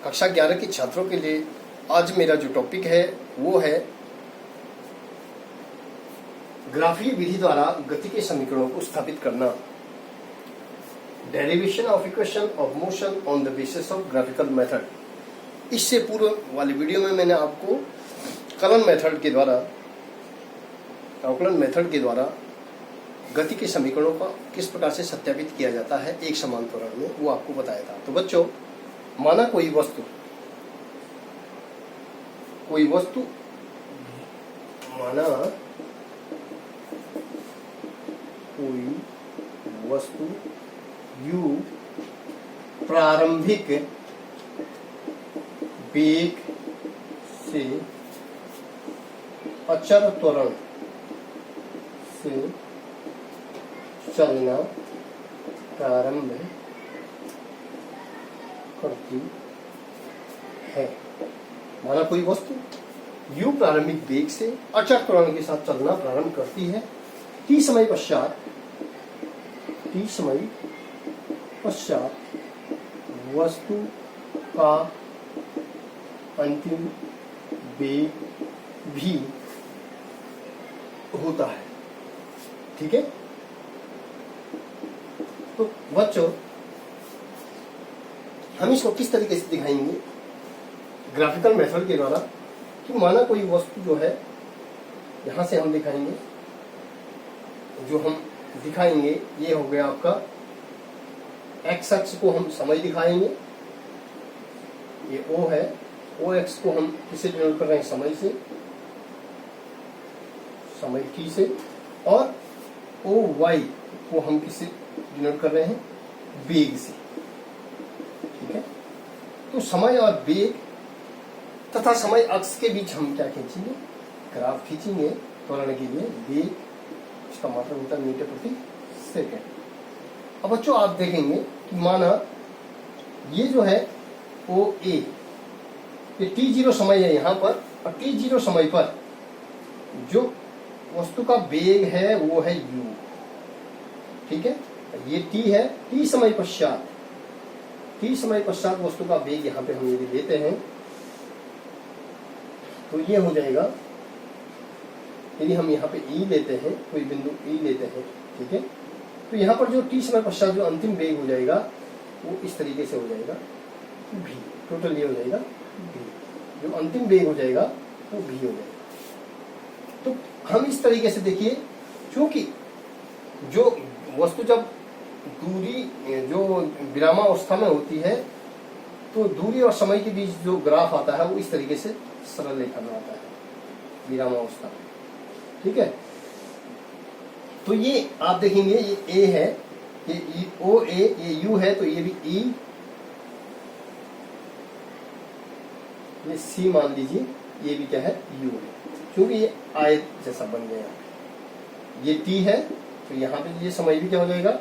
कक्षा 11 के छात्रों के लिए आज मेरा जो टॉपिक है वो है ग्राफीय विधि द्वारा गति के समीकरणों को स्थापित करना। Derivation of equation of motion on the basis of graphical method. इससे पूर्व वाली वीडियो में मैंने आपको कलन मेथड के द्वारा गति के समीकरणों का किस प्रकार से सत्यापित किया जाता है एक समान त्वरण में, वो आपको बताया था। तो बच्चों, माना कोई वस्तु u प्रारंभिक वेग से अचर त्वरण से चलना प्रारंभ करती है। माना कोई वस्तु u प्रारंभिक वेग से अचर त्वरण के साथ चलना प्रारंभ करती है। t समय पश्चात वस्तु का अंतिम वेग भी होता है। ठीक है। तो बच्चों, हम इसको किस तरीके से दिखाएंगे ग्राफिकल मेथड के द्वारा कि माना कोई वस्तु जो है, यहां से हम दिखाएंगे, ये हो गया आपका x अक्ष को हम समय दिखाएंगे, ये O है, OX को हम किससे डिनोट कर रहे हैं, समय t से, और OY को हम किससे डिनोट कर रहे हैं, वेग से। ठीक है। तो समय और वेग तथा समय अक्ष के बीच हम क्या खींचेंगे, ग्राफ खींचेंगे त्वरण के लिए। वेग इसका मतलब होता है मीटर प्रति सेकंड। अब बच्चों, आप देखेंगे कि माना ये जो है OA, ये t0 समय है यहाँ पर, और t0 समय पर जो वस्तु का वेग है वो है u। ठीक है। ये t है। t समय पश्चात वस्तु का वेग यहाँ पे हम यदि लेते हैं तो ये हो जाएगा, यदि हम यहाँ पे E लेते हैं, कोई बिंदु E लेते हैं, ठीक है, तो यहाँ पर जो t समय पश्चात जो अंतिम वेग हो जाएगा वो इस तरीके से हो जाएगा v। टोटल ये हो जाएगा v, जो अंतिम वेग हो जाएगा वो v हो जाएगा। तो हम इस तरीके से देखिए, क्योंकि जो वस्तु जब जो विरामावस्था में होती है तो दूरी और समय के बीच जो ग्राफ आता है वो इस तरीके से सरल रेखा में आता है विरामावस्था में। ठीक है। तो ये आप देखेंगे, ये A है, ये OA, ये U है, तो ये भी E, ये C मान लीजिए, ये भी क्या है, U है, क्योंकि ये आयत जैसा बन गया। ये T है, तो यहाँ पे ये समय भी क्या हो जाएगा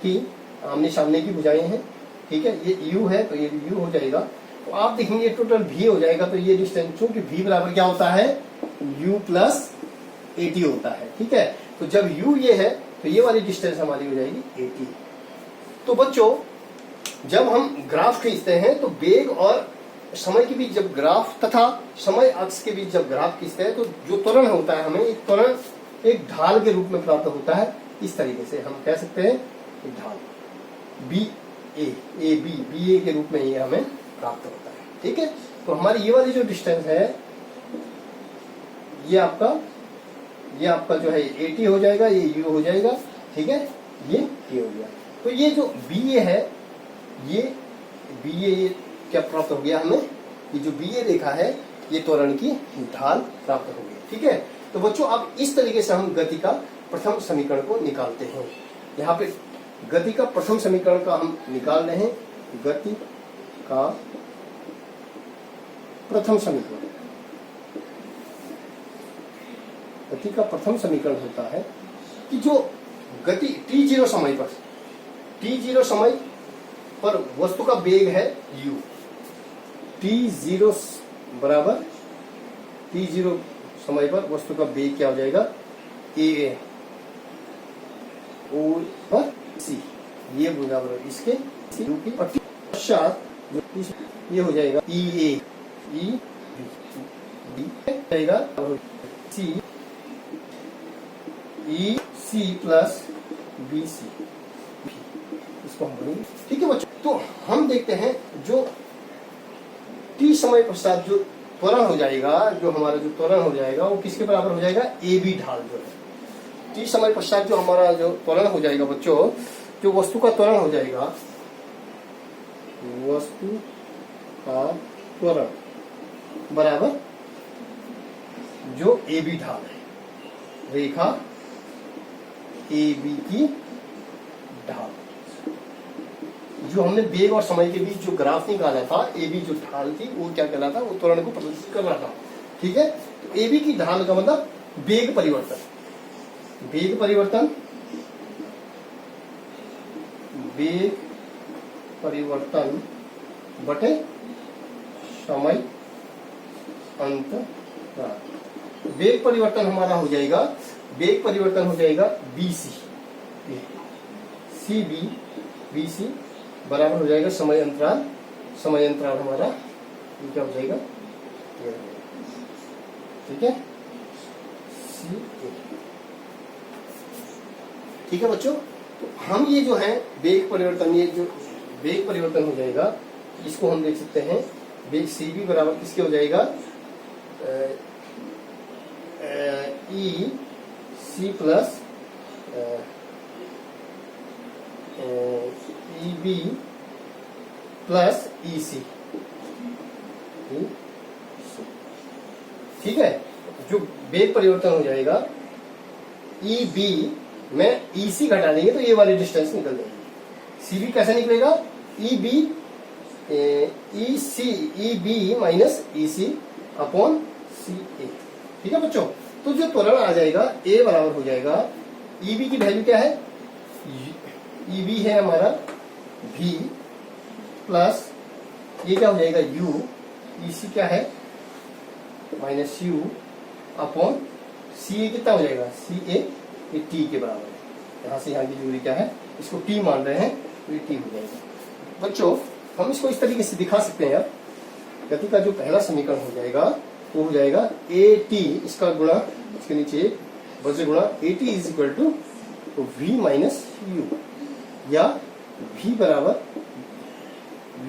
कि आमने सामने की भुजाएं हैं। ठीक है। ये U है, तो ये भी U हो जाएगा। तो आप देखेंगे टोटल V हो जाएगा। तो ये डिस्टेंस, क्योंकि V बराबर क्या होता है, U प्लस AT होता है। ठीक है। तो जब U ये है तो ये वाली डिस्टेंस हमारी हो जाएगी AT। तो बच्चों, जब हम ग्राफ खींचते हैं तो वेग और समय के बीच जब ग्राफ तथा समय अक्ष के बीच जब ग्राफ खींचते हैं तो जो त्वरण होता है, हमें एक त्वरण एक ढाल के रूप में प्राप्त होता है। इस तरीके से हम कह सकते हैं एक ढाल BA के रूप में ये हमें प्राप्त होता है। ठीक है। तो हमारी ये वाली जो डिस्टेंस है, ये आपका जो है AT हो जाएगा, ये U हो जाएगा। ठीक है। ये T हो गया। तो ये जो BA है, ये क्या प्राप्त हो गया हमें, ये जो BA रेखा है ये त्वरण की ढाल प्राप्त हो गई। ठीक है। तो बच्चों, अब इस तरीके से हम गति का प्रथम समीकरण को निकालते हैं। यहाँ पे गति का प्रथम समीकरण का हम निकाल रहे हैं। गति का प्रथम समीकरण होता है कि जो गति t0 समय पर वस्तु का वेग है u, t0 बराबर t0 समय पर वस्तु का वेग क्या हो जाएगा, a और C, ये बराबर इसके पश्चात ये हो जाएगा ई ए ई बी जाएगा सी ई सी प्लस बी सी, इसको हम बोलेंगे। ठीक है बच्चों, तो हम देखते हैं जो टी समय पश्चात जो त्वरण हो जाएगा, जो हमारा जो त्वरण हो जाएगा वो किसके बराबर हो जाएगा, ए बी ढाल जो है। टी समय पश्चात जो हमारा जो त्वरण हो जाएगा बच्चों, जो वस्तु का त्वरण हो जाएगा, वस्तु का त्वरण बराबर जो ए बी ढाल है, रेखा ए बी की ढाल। जो हमने वेग और समय के बीच जो ग्राफ निकाला था, ए बी जो ढाल थी वो क्या कहलाता, वो त्वरण को प्रदर्शित कर रहा था। ठीक है, तो ए बी की ढाल का मतलब वेग परिवर्तन, वेग परिवर्तन, वेग परिवर्तन बटे समय अंतराल। वेग परिवर्तन हमारा हो जाएगा, वेग परिवर्तन हो जाएगा B C, C B B C बराबर हो जाएगा समय अंतराल, समय अंतराल हमारा ये क्या हो जाएगा, ठीक है, सी ए। ठीक है बच्चों, तो हम ये जो है वेग परिवर्तन, ये जो वेग परिवर्तन हो जाएगा, इसको हम देख सकते हैं वेग सी बी बराबर किसके हो जाएगा, E C plus E B plus E C. ठीक है, जो वेग परिवर्तन हो जाएगा ई बी में ई सी घटा देंगे तो ये वाली डिस्टेंस निकल जाएगी। सी बी कैसे निकलेगा, ई बी ई सी, ई बी माइनस ई सी अपॉन सी ए। ठीक है बच्चों, तो जो त्वरण आ जाएगा ए बराबर हो जाएगा, ई बी की वैल्यू क्या है, ई बी है हमारा v प्लस ये क्या हो जाएगा u, ई सी क्या है माइनस u अपॉन सी ए कितना हो जाएगा, सी ए ये t के बराबर है। यहाँ से यहाँ की दूरी क्या है, इसको t मान रहे हैं तो ये t हो जाएगा। बच्चों हम इसको इस तरीके से दिखा सकते हैं यार, गति का जो पहला समीकरण हो जाएगा वो हो जाएगा ए टी, इसका गुणा इसके नीचे वज्र गुणा a t is equal to v minus u, या v बराबर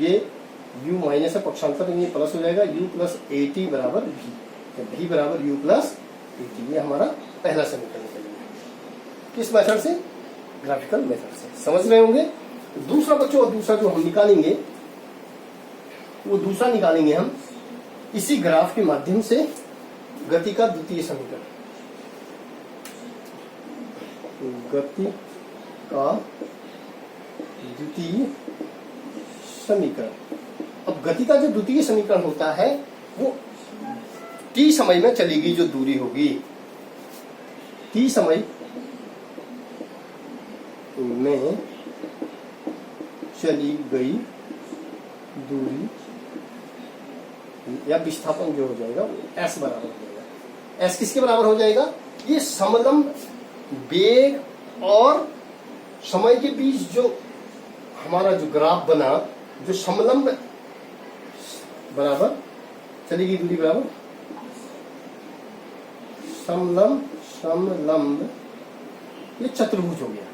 ये u माइनस है पक्षांतर, ये प्लस हो जाएगा u प्लस ए टी बराबर v, v बराबर u प्लस ए टी। ये हमारा पहला समीकरण निकलेगा। किस मेथड से, ग्राफिकल मेथड से, समझ रहे होंगे। दूसरा बच्चों, दूसरा जो हम निकालेंगे वो दूसरा निकालेंगे हम इसी ग्राफ के माध्यम से गति का द्वितीय समीकरण, गति का द्वितीय समीकरण। अब गति का जो द्वितीय समीकरण होता है वो t समय में चली गई जो दूरी होगी, t समय में चली गई दूरी या विस्थापन जो हो जाएगा वो s बराबर हो जाएगा। s किसके बराबर हो जाएगा, ये समलंब वेग और समय के बीच जो हमारा जो ग्राफ बना, जो समलंब बराबर चलेगी दूरी बराबर समलंब, समलंब ये चतुर्भुज हो गया,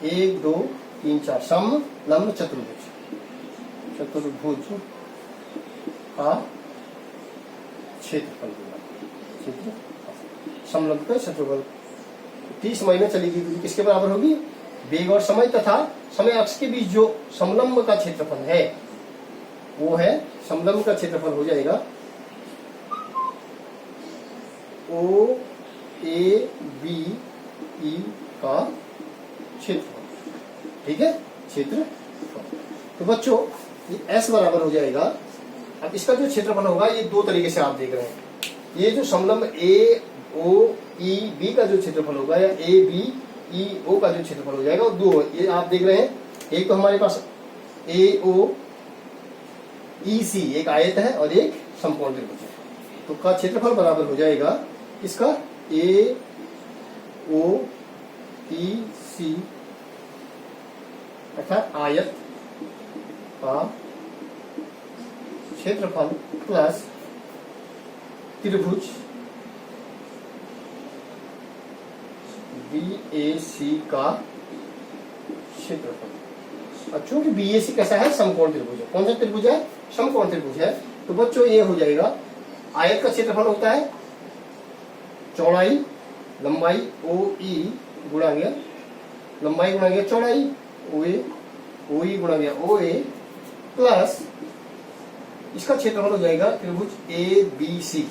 1 2 3 4 समलंब चतुर्भुज, चतुर्भुज का क्षेत्रफल, क्षेत्र समलंब का क्षेत्रफल। 30 समय में चलेगी दूरी किसके बराबर होगी, वेग और समय तथा समय अक्ष के बीच जो समलंब का क्षेत्रफल है वो है, समलंब का क्षेत्रफल हो जाएगा ओ ए बी ई का क्षेत्रफल। ठीक है, क्षेत्रफल। तो बच्चों ये S बराबर हो जाएगा। अब इसका जो क्षेत्रफल होगा ये दो तरीके से आप देख रहे हैं, ये जो समलंब ए ओ ई बी का जो क्षेत्रफल होगा या ए बी ई ओ का जो क्षेत्रफल हो जाएगा वो दो, ये आप देख रहे हैं। एक तो हमारे पास ए ओ ई सी एक आयत है और एक समकोण त्रिभुज है, तो का क्षेत्रफल बराबर हो जाएगा इसका ए ओ ई सी अर्थात आयत का क्षेत्रफल प्लस त्रिभुज BAC का क्षेत्रफल। अब चूंकि BAC कैसा है, समकोण त्रिभुज है। कौन सा त्रिभुज है, समकोण त्रिभुज है। तो बच्चों ये हो जाएगा, आयत का क्षेत्रफल होता है चौड़ाई लंबाई OE गुणा गया लंबाई गुणा गया चौड़ाई OE गुणा गया OA प्लस इसका क्षेत्रफल हो जाएगा त्रिभुज ABC।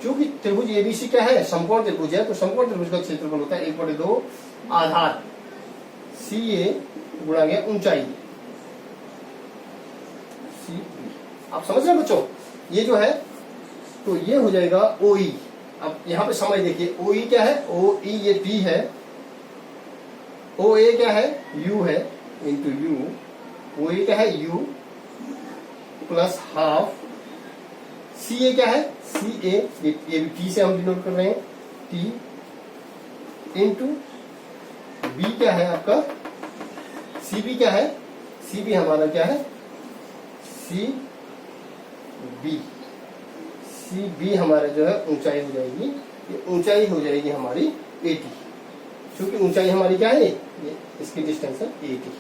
चूंकि त्रिभुज ABC क्या है, समकोण त्रिभुज है, तो समकोण त्रिभुज का क्षेत्रफल होता है 1/2 आधार CA गुणा गया ऊंचाई CB। आप समझ रहे हैं बच्चों, ये जो है तो ये हो जाएगा OE। अब यहां पे समझ देखिए, OE क्या है, OE ये T है, OA क्या है, U है इंटू U, OA क्या है U प्लस हाफ, CA क्या है CA, ये भी T से हम डिनोट कर रहे हैं T इंटू B क्या है आपका CB क्या है, CB हमारा क्या है CB हमारा जो है ऊंचाई हो जाएगी, ये ऊंचाई हो जाएगी हमारी 80। क्योंकि ऊंचाई हमारी क्या है, ये इसकी डिस्टेंस है 80,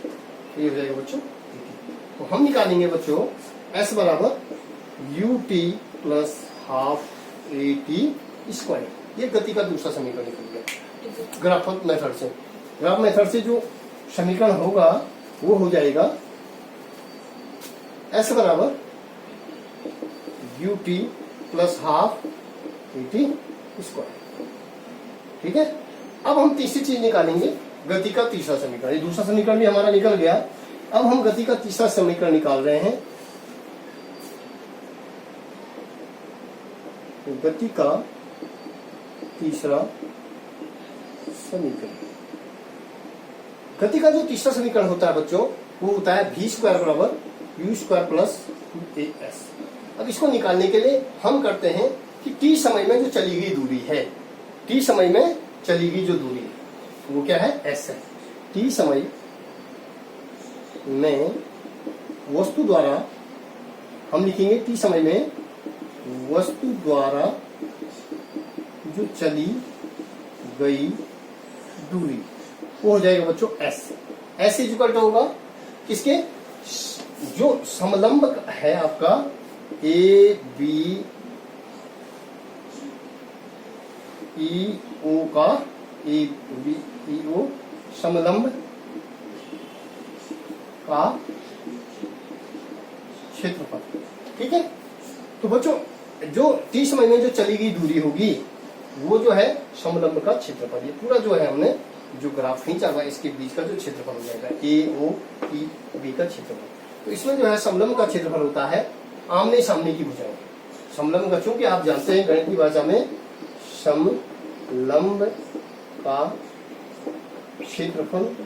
ये हो जाएगा बच्चों 80। तो हम निकालेंगे बच्चों S बराबर UT plus half AT square. ये गति का दूसरा समीकरण निकल गया ग्राफ मेथड से। ग्राफ मेथड से जो समीकरण होगा वो हो जाएगा S बराबर UT plus half AT square. ठीक है, अब हम तीसरी चीज निकालेंगे, गति का तीसरा समीकरण। ये दूसरा समीकरण भी हमारा निकल गया, अब हम गति का तीसरा समीकरण निकाल रहे हैं। तो गति का तीसरा समीकरण, गति का जो तीसरा समीकरण होता है बच्चों वो होता है v स्क्वायर बराबर u स्क्वायर प्लस 2as। अब इसको निकालने के लिए हम करते हैं कि t समय में जो चली गई दूरी है, t समय में चली गई जो दूरी है वो क्या है, s है। t समय में वस्तु द्वारा, हम लिखेंगे t समय में वस्तु द्वारा जो चली गई दूरी वो हो जाएगा बच्चों s। s इक्वल टू होगा किसके, जो समलंब है आपका ABEO का, ABEO समलंब का क्षेत्रफल। ठीक है, तो बच्चों जो t समय में जो चली गई दूरी होगी वो जो है समलंब का क्षेत्रफल। ये पूरा जो है हमने जो ग्राफ खींचा हुआ इसके बीच का जो क्षेत्रफल हो जाएगा AOEB का क्षेत्रफल। तो इसमें जो है समलंब का क्षेत्रफल होता है आमने सामने की भुजाएं। समलंब का, चूंकि आप जानते हैं गणित की भाषा में समलंब का क्षेत्रफल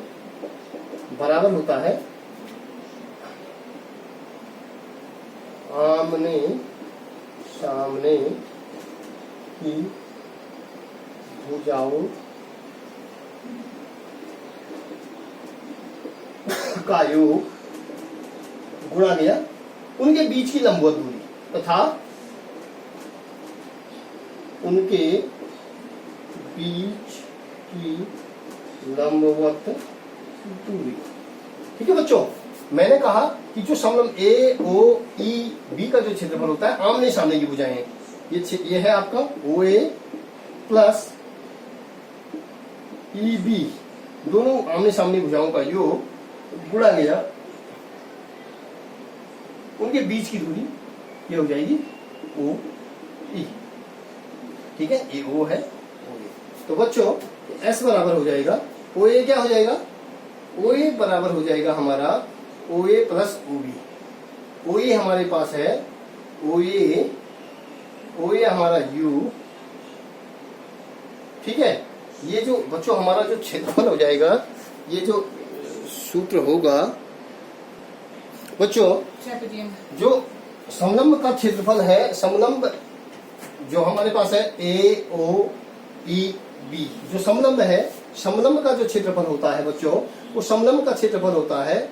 बराबर होता है आमने सामने की भुजाओं का योग गुणा गया उनके बीच की लंबवत दूरी तथा उनके बीच की लंबवत दूरी। ठीक है बच्चों, मैंने कहा कि जो समलंब AOEB का जो क्षेत्रफल होता है आमने सामने की भुजाएं हैं, ये है आपका OA प्लस EB, दोनों आमने सामने भुजाओं का योग गुणा गया उनके बीच की दूरी, ये हो जाएगी OE। ठीक है, AO है OA। तो बच्चों S बराबर हो जाएगा OA, क्या हो जाएगा, OA बराबर हो जाएगा हमारा OA प्लस OB। OA हमारे पास है OA हमारा U। ठीक है, ये जो बच्चों हमारा जो क्षेत्रफल हो जाएगा, ये जो सूत्र होगा बच्चों, जो समलंब का क्षेत्रफल है, समलंब जो हमारे पास है AOEB, जो समलंब है, समलंब का जो क्षेत्रफल होता है बच्चों, वो समलंब का क्षेत्रफल होता है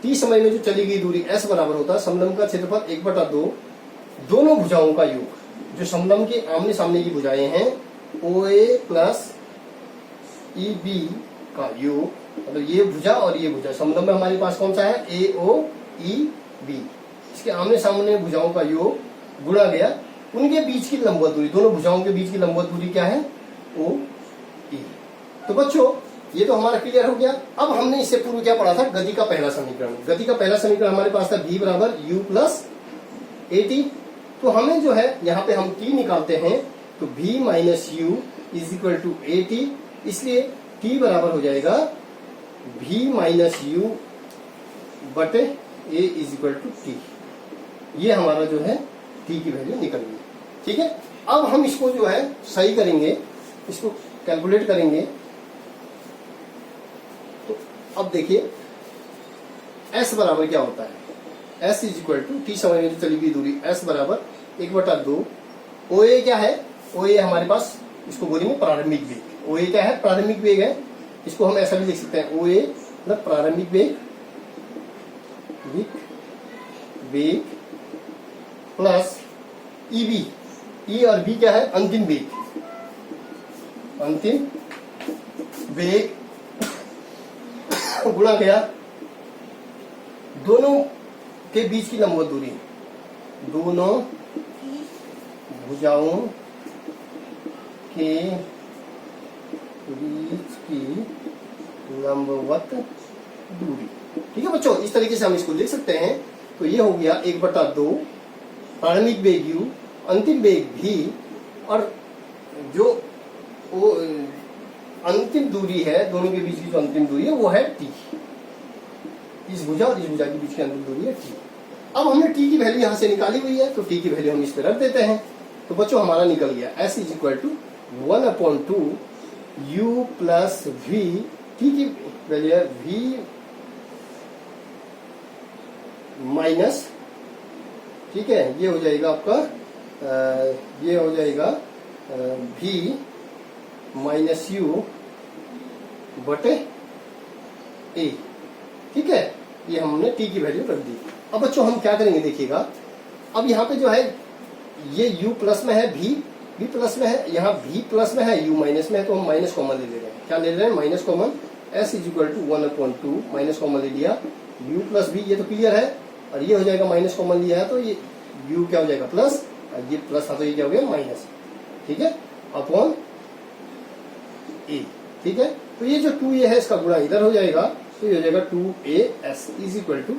t समय में जो चली गई दूरी S बराबर होता है समलंब का क्षेत्रफल 1/2 दोनों भुजाओं का योग, जो समलंब की आमने सामने की भुजाएं हैं OA प्लस EB का योग, मतलब ये भुजा और ये भुजा, समलंब में हमारे पास कौन सा है AOEB, इसके आमने सामने भुजाओं का योग गुणा गया उनके बीच की लंबवत दूरी, दोनों भुजाओं के बीच की लंबवत दूरी क्या है OE। तो बच्चों ये तो हमारा क्लियर हो गया। अब हमने इससे पूर्व क्या पढ़ा था, गति का पहला समीकरण। गति का पहला समीकरण हमारे पास था v बराबर u प्लस AT। तो हमें जो है यहाँ पे हम t निकालते हैं, तो v minus u is equal to AT, इसलिए t बराबर हो जाएगा v माइनस u बटे a is equal to t। ये हमारा जो है t की वैल्यू निकल गई। ठीक है, अब हम इसको जो है सही करेंगे, इसको कैलकुलेट करेंगे। तो अब देखिए s बराबर क्या होता है, s is equal to t समय में जो चली गई दूरी s बराबर 1/2। OA क्या है, OA हमारे पास इसको बोलेंगे प्रारंभिक वेग। OA क्या है, प्रारंभिक वेग है, इसको हम ऐसा भी लिख सकते हैं OA मतलब प्रारंभिक वेग वेग प्लस EB, E और B क्या है, अंतिम वेग, अंतिम वेग गुणा गया दोनों के बीच की लंबवत दूरी, दोनों भुजाओं के बीच की लंबवत दूरी। ठीक है बच्चों, इस तरीके से हम इसको लिख सकते हैं। तो ये हो गया 1/2 प्रारंभिक वेग u, अंतिम वेग v, और जो वो अंतिम दूरी है, दोनों के बीच की जो अंतिम दूरी है वो है t। इस भुजा और इस भुजा के बीच की अंतिम दूरी है t। अब हमने t की वैल्यू यहाँ से निकाली हुई है, तो t की वैल्यू हम इस पे रख देते हैं। तो बच्चों हमारा निकल गया s is equal to 1/2 u plus v, t की वैल्यू है v माइनस, ठीक है, ये हो जाएगा आपका ये हो जाएगा v माइनस u बटे a। ठीक है, ये हमने t की वैल्यू रख दी। अब बच्चों हम क्या करेंगे देखिएगा, अब यहाँ पे जो है ये u प्लस में है, v प्लस में है, यहाँ v प्लस में है, u माइनस में है, तो हम माइनस कॉमन ले रहे हैं। क्या ले रहे हैं, minus common. s is equal to 1/2 minus common ले लिया, u प्लस v, ये तो क्लियर है, और ये हो जाएगा माइनस कॉमन लिया है, तो ये u क्या हो जाएगा प्लस, और ये प्लस था तो ये क्या हो गया माइनस। ठीक है, अपॉन a। ठीक है, तो ये जो 2a है इसका गुणा इधर हो जाएगा, तो ये हो जाएगा 2as इज इक्वल टू,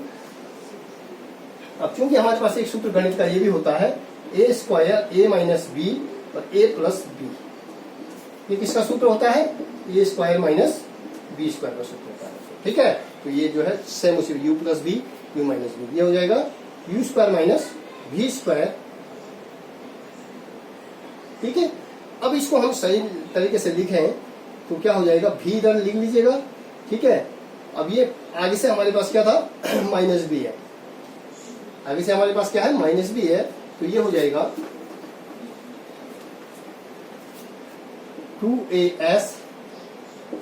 अब चूंकि हमारे पास एक सूत्र गणित का ये भी होता है a square a minus b और a प्लस b। ये किसका सूत्र होता है, a square minus b square का सूत्र होता है। ठीक है, तो ये जो है सेम उसी u plus b u minus b, ये हो जाएगा u square minus v square. ठीक है, अब इसको हम सही तरीके से लिखें तो क्या हो जाएगा, v इधर लिख लीजिएगा। ठीक है, अब ये आगे से हमारे पास क्या था माइनस b है, आगे से हमारे पास क्या है माइनस b है, तो ये हो जाएगा 2as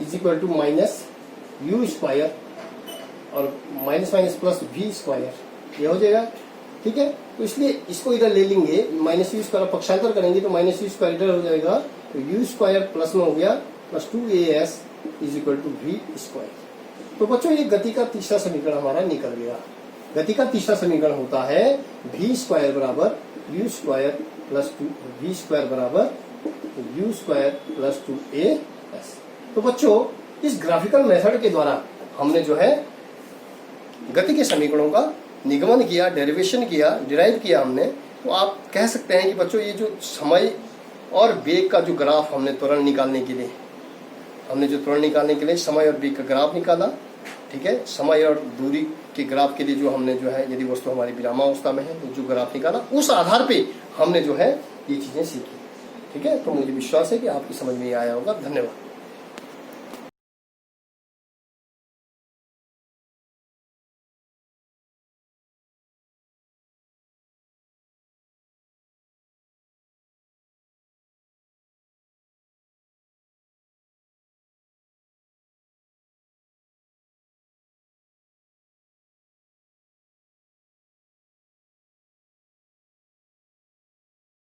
is equal to minus u square और minus minus plus v square, ये हो जाएगा। ठीक है, तो इसलिए इसको इधर ले लेंगे, माइनस u स्क्वायर पक्षांतर करेंगे तो माइनस u स्क्वायर इधर हो जाएगा, तो u स्क्वायर प्लस में हो गया plus 2as is equal to v square. तो बच्चों ये गति का तीसरा समीकरण हमारा निकल गया। गति का तीसरा समीकरण होता है v स्क्वायर बराबर u square plus 2v square बराबर u स्क्वायर प्लस 2as। तो बच्चों इस ग्राफिकल मेथड के द्वारा हमने जो है गति के समीकरणों का निगमन किया, डेरिवेशन किया, डिराइव किया हमने। तो आप कह सकते हैं कि बच्चों ये जो समय और वेग का जो ग्राफ हमने त्वरण निकालने के लिए, समय और वेग का ग्राफ निकाला। ठीक है, समय और दूरी के ग्राफ के लिए जो हमने जो है, यदि वस्तु हमारी विरामावस्था में है तो जो ग्राफ निकाला, उस आधार पे हमने जो है ये चीजें सीखी। ठीक है, तो मुझे विश्वास है कि आपकी समझ में आया होगा। धन्यवाद।